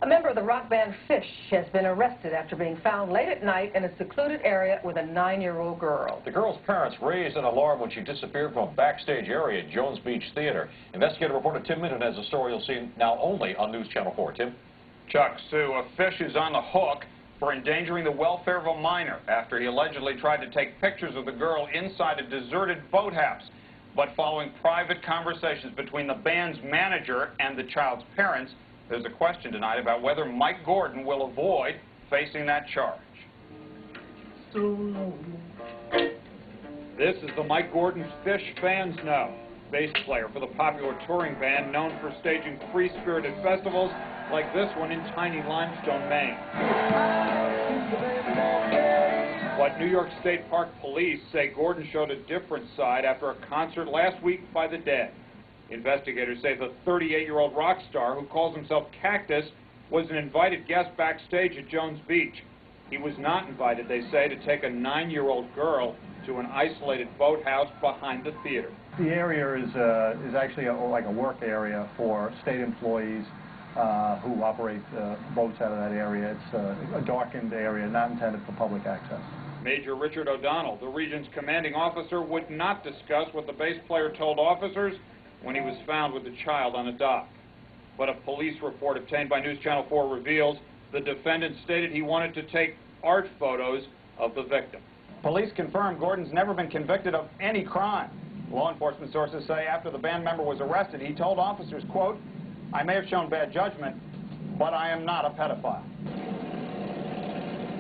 A member of the rock band Fish has been arrested after being found late at night in a secluded area with a 9-year-old girl. The girl's parents raised an alarm when she disappeared from a backstage area at Jones Beach Theater. Investigative reporter Tim Minton has a story you'll see now only on News Channel 4. Tim? Chuck, Sue, a Fish is on the hook for endangering the welfare of a minor after he allegedly tried to take pictures of the girl inside a deserted boathouse. But following private conversations between the band's manager and the child's parents, there's a question tonight about whether Mike Gordon will avoid facing that charge. This is the Mike Gordon's Fish fans know. Bass player for the popular touring band known for staging free-spirited festivals like this one in tiny Limestone, Maine. But New York State Park Police say Gordon showed a different side after a concert last week by the Dead. Investigators say the 38-year-old rock star, who calls himself Cactus, was an invited guest backstage at Jones Beach. He was not invited, they say, to take a 9-year-old girl to an isolated boathouse behind the theater. The area is actually like a work area for state employees who operate boats out of that area. It's a darkened area, not intended for public access. Major Richard O'Donnell, the region's commanding officer, would not discuss what the bass player told officers when he was found with the child on a dock. But a police report obtained by News Channel 4 reveals the defendant stated he wanted to take art photos of the victim. Police confirm Gordon's never been convicted of any crime. Law enforcement sources say after the band member was arrested, he told officers, quote, "I may have shown bad judgment, but I am not a pedophile."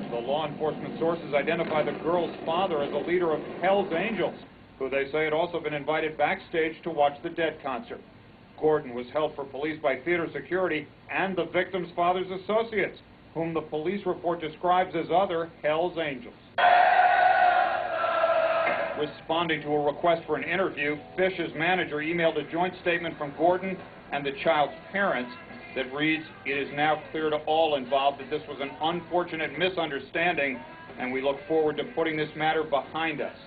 The law enforcement sources identify the girl's father as a leader of Hell's Angels, who they say had also been invited backstage to watch the Dead concert. Gordon was held for police by theater security and the victim's father's associates, whom the police report describes as other Hell's Angels. Responding to a request for an interview, Fish's manager emailed a joint statement from Gordon and the child's parents that reads, "It is now clear to all involved that this was an unfortunate misunderstanding, and we look forward to putting this matter behind us."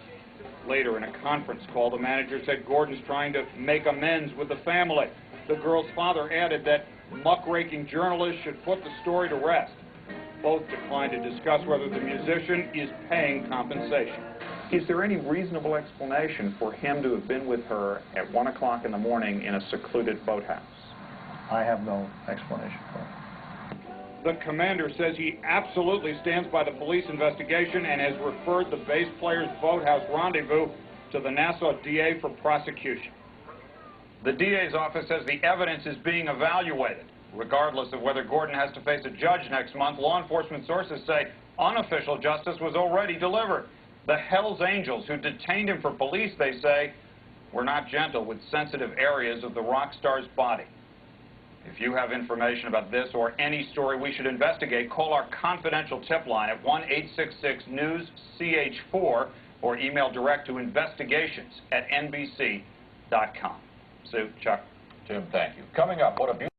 Later, in a conference call, the manager said Gordon's trying to make amends with the family. The girl's father added that muckraking journalists should put the story to rest. Both declined to discuss whether the musician is paying compensation. Is there any reasonable explanation for him to have been with her at 1 o'clock in the morning in a secluded boathouse? I have no explanation for it. The commander says he absolutely stands by the police investigation and has referred the bass player's boathouse rendezvous to the Nassau DA for prosecution. The DA's office says the evidence is being evaluated. Regardless of whether Gordon has to face a judge next month, law enforcement sources say unofficial justice was already delivered. The Hell's Angels, who detained him for police, they say, were not gentle with sensitive areas of the rock star's body. If you have information about this or any story we should investigate, call our confidential tip line at 1-866-NEWS-CH4 or email direct to investigations@nbc.com. Sue, Chuck. Tim, thank you. Coming up, what a beautiful